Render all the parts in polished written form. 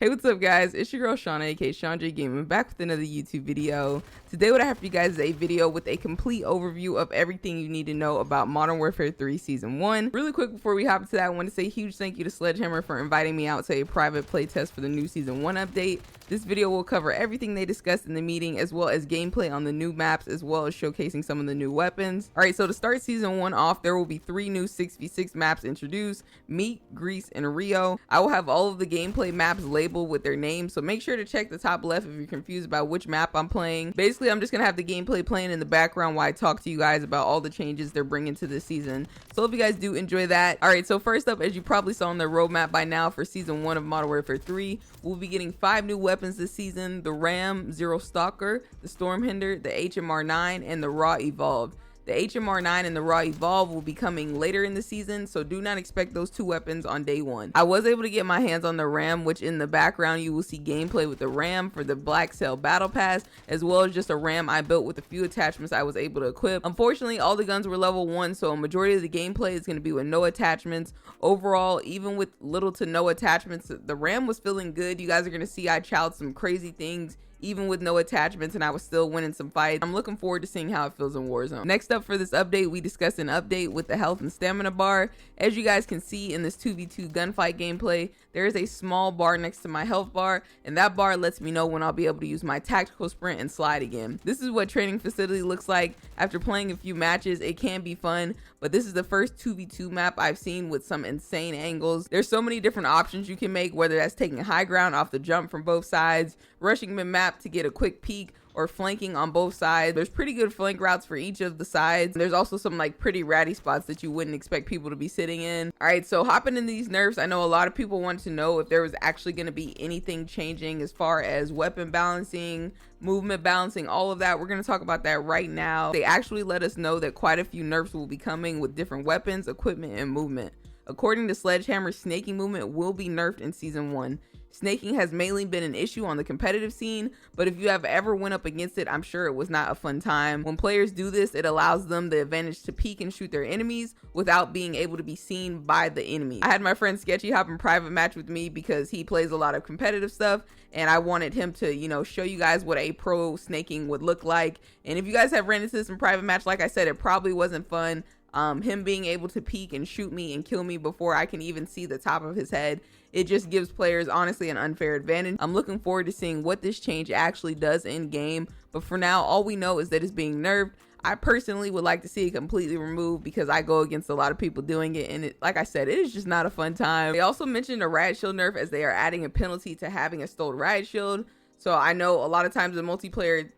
Hey, what's up guys? It's your girl Shawna, aka ShawnJ Gaming, back with another YouTube video. Today what I have for you guys is a video with a complete overview of everything you need to know about Modern Warfare 3 Season 1. Really quick before we hop into that, I want to say a huge thank you to Sledgehammer for inviting me out to a private playtest for the new Season 1 update. This video will cover everything they discussed in the meeting, as well as gameplay on the new maps, as well as showcasing some of the new weapons. Alright, so to start Season 1 off, there will be 3 new 6v6 maps introduced: Meat, Grease, and Rio. I will have all of the gameplay maps labeled with their names, so make sure to check the top left if you're confused about which map I'm playing. Basically, I'm just gonna have the gameplay playing in the background while I talk to you guys about all the changes they're bringing to this season. So hope you guys do enjoy that. Alright, so first up, as you probably saw on the roadmap by now for Season 1 of Modern Warfare 3, we'll be getting 5 new weapons this season: the Ram, Zero Stalker, the Stormhinder, the HMR9, and the Raw Evolved. The HMR9 and the Raw Evolve will be coming later in the season, so do not expect those 2 weapons on day 1. I was able to get my hands on the Ram, which in the background you will see gameplay with the Ram for the Black Cell Battle Pass, as well as just a Ram I built with a few attachments I was able to equip. Unfortunately, all the guns were level 1, so a majority of the gameplay is going to be with no attachments. Overall, even with little to no attachments, the Ram was feeling good. You guys are going to see I chowed some crazy things even with no attachments, and I was still winning some fights. I'm looking forward to seeing how it feels in Warzone. Next up for this update, we discussed an update with the health and stamina bar. As you guys can see in this 2v2 gunfight gameplay, there is a small bar next to my health bar, and that bar lets me know when I'll be able to use my tactical sprint and slide again. This is what training facility looks like. After playing a few matches, it can be fun, but this is the first 2v2 map I've seen with some insane angles. There's so many different options you can make, whether that's taking high ground off the jump from both sides, rushing mid-map to get a quick peek, or flanking on both sides. There's pretty good flank routes for each of the sides. There's also some like pretty ratty spots that you wouldn't expect people to be sitting in. All right, so hopping into these nerfs, I know a lot of people want to know if there was actually going to be anything changing as far as weapon balancing, movement balancing, all of that. We're going to talk about that right now. They actually let us know that quite a few nerfs will be coming with different weapons, equipment, and movement. According to Sledgehammer, snaking movement will be nerfed in Season 1. Snaking has mainly been an issue on the competitive scene, but if you have ever went up against it, I'm sure it was not a fun time. When players do this, it allows them the advantage to peek and shoot their enemies without being able to be seen by the enemy. I had my friend Sketchy hop in private match with me because he plays a lot of competitive stuff, and I wanted him to, show you guys what a pro snaking would look like. And if you guys have ran into this in private match, like I said, it probably wasn't fun. Him being able to peek and shoot me and kill me before I can even see the top of his head, it just gives players honestly an unfair advantage. I'm looking forward to seeing what this change actually does in game, but for now all we know is that it's being nerfed. I personally would like to see it completely removed because I go against a lot of people doing it, and like I said, it is just not a fun time. They also mentioned a riot shield nerf, as they are adding a penalty to having a stolen riot shield. So I know a lot of times in multiplayer,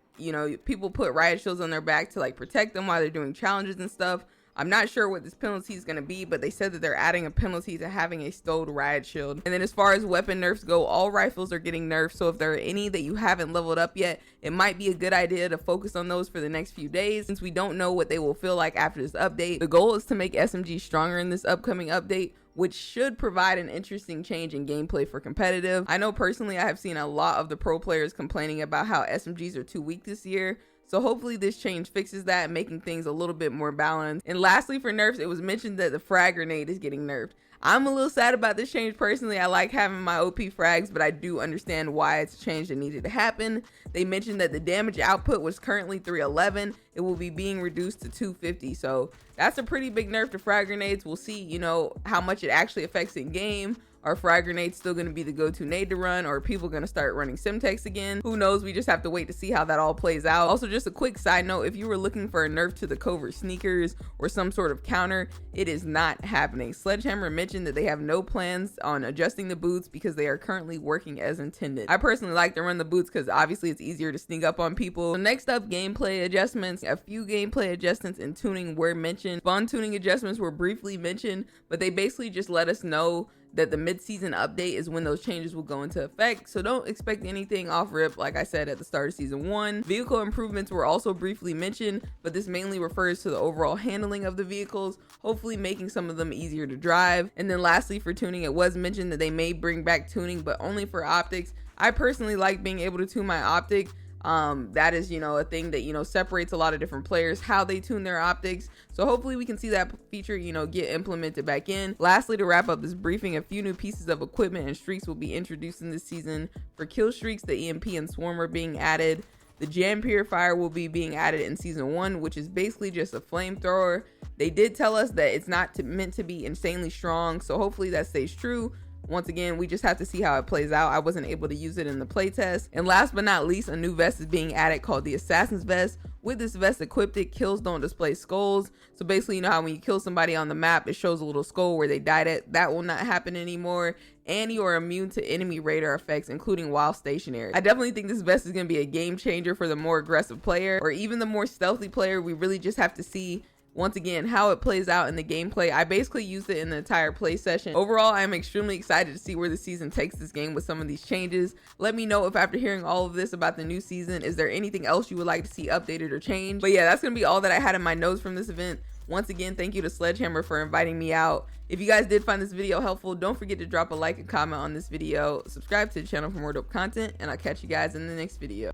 people put riot shields on their back to like protect them while they're doing challenges and stuff. I'm not sure what this penalty is going to be, but they said that they're adding a penalty to having a stowed riot shield. And then as far as weapon nerfs go, all rifles are getting nerfed, so if there are any that you haven't leveled up yet, it might be a good idea to focus on those for the next few days, since we don't know what they will feel like after this update. The goal is to make SMG stronger in this upcoming update, which should provide an interesting change in gameplay for competitive. I know personally I have seen a lot of the pro players complaining about how SMGs are too weak this year, so hopefully this change fixes that, making things a little bit more balanced. And lastly, for nerfs, it was mentioned that the frag grenade is getting nerfed. I'm a little sad about this change personally. I like having my OP frags, but I do understand why it's a change that needed to happen. They mentioned that the damage output was currently 311. It will be being reduced to 250. So that's a pretty big nerf to frag grenades. We'll see, how much it actually affects in game. Are frag grenades still going to be the go-to nade to run, or are people going to start running Simtex again? Who knows? We just have to wait to see how that all plays out. Also, just a quick side note, if you were looking for a nerf to the Covert Sneakers or some sort of counter, it is not happening. Sledgehammer mentioned that they have no plans on adjusting the boots because they are currently working as intended. I personally like to run the boots because obviously it's easier to sneak up on people. So next up, gameplay adjustments. A few gameplay adjustments and tuning were mentioned. Spawn tuning adjustments were briefly mentioned, but they basically just let us know that the mid-season update is when those changes will go into effect, so don't expect anything off rip like I said at the start of Season 1. Vehicle improvements were also briefly mentioned, but this mainly refers to the overall handling of the vehicles, hopefully making some of them easier to drive. And then lastly, for tuning, it was mentioned that they may bring back tuning, but only for optics. I personally like being able to tune my optic. That is, a thing that, separates a lot of different players, how they tune their optics. So hopefully we can see that feature, get implemented back in. Lastly, to wrap up this briefing, a few new pieces of equipment and streaks will be introduced in this season. For Killstreaks, the EMP and Swarm are being added. The Jam Purifier will be being added in season 1, which is basically just a flamethrower. They did tell us that it's not meant to be insanely strong, so hopefully that stays true. Once again, we just have to see how it plays out. I wasn't able to use it in the playtest. And last but not least, a new vest is being added called the Assassin's Vest. With this vest equipped, kills don't display skulls. So basically, you know how when you kill somebody on the map, it shows a little skull where they died at. That will not happen anymore. And you are immune to enemy radar effects, including while stationary. I definitely think this vest is going to be a game changer for the more aggressive player or even the more stealthy player. We really just have to see once again how it plays out in the gameplay. I basically used it in the entire play session. Overall, I am extremely excited to see where the season takes this game with some of these changes. Let me know if after hearing all of this about the new season, is there anything else you would like to see updated or changed? But yeah, that's gonna be all that I had in my notes from this event. Once again, thank you to Sledgehammer for inviting me out. If you guys did find this video helpful, don't forget to drop a like and comment on this video, subscribe to the channel for more dope content, and I'll catch you guys in the next video.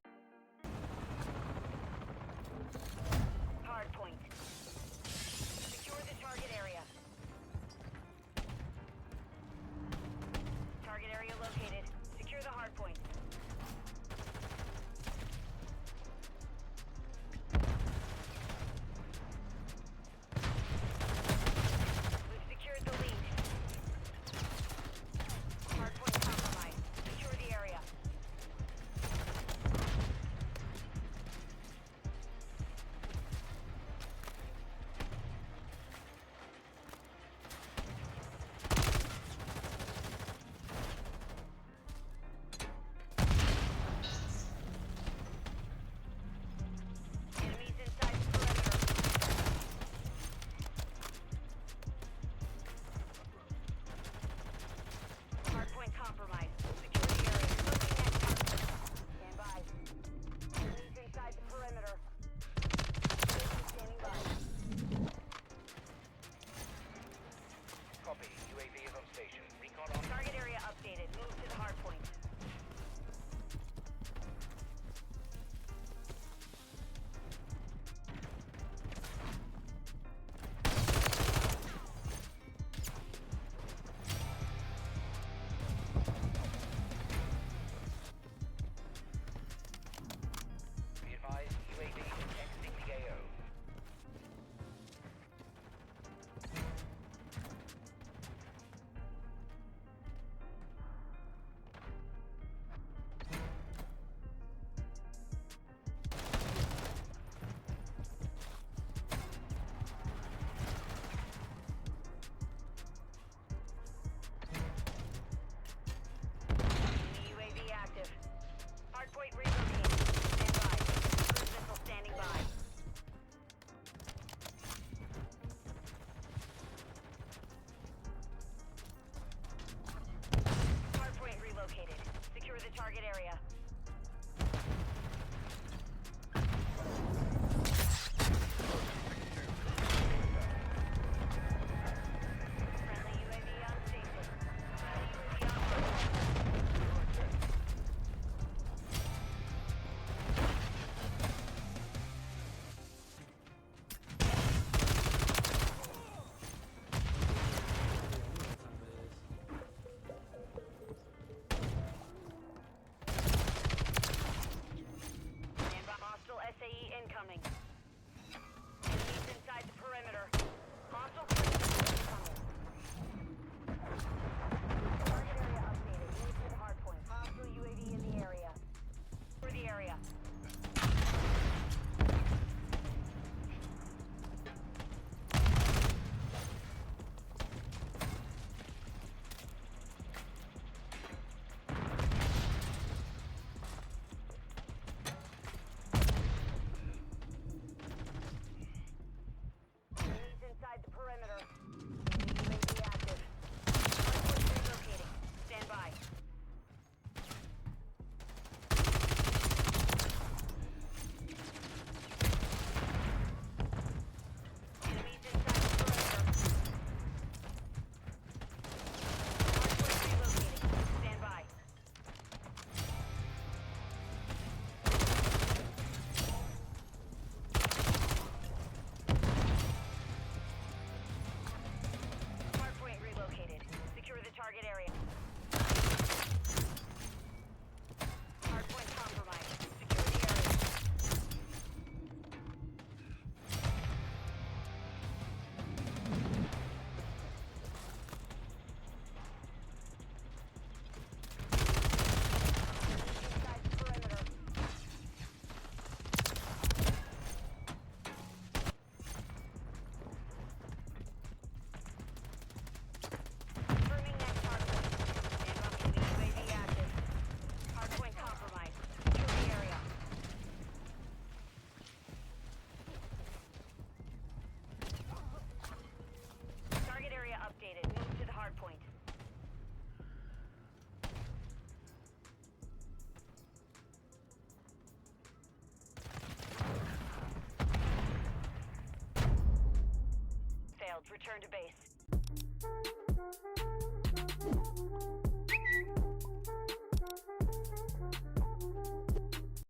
return to base.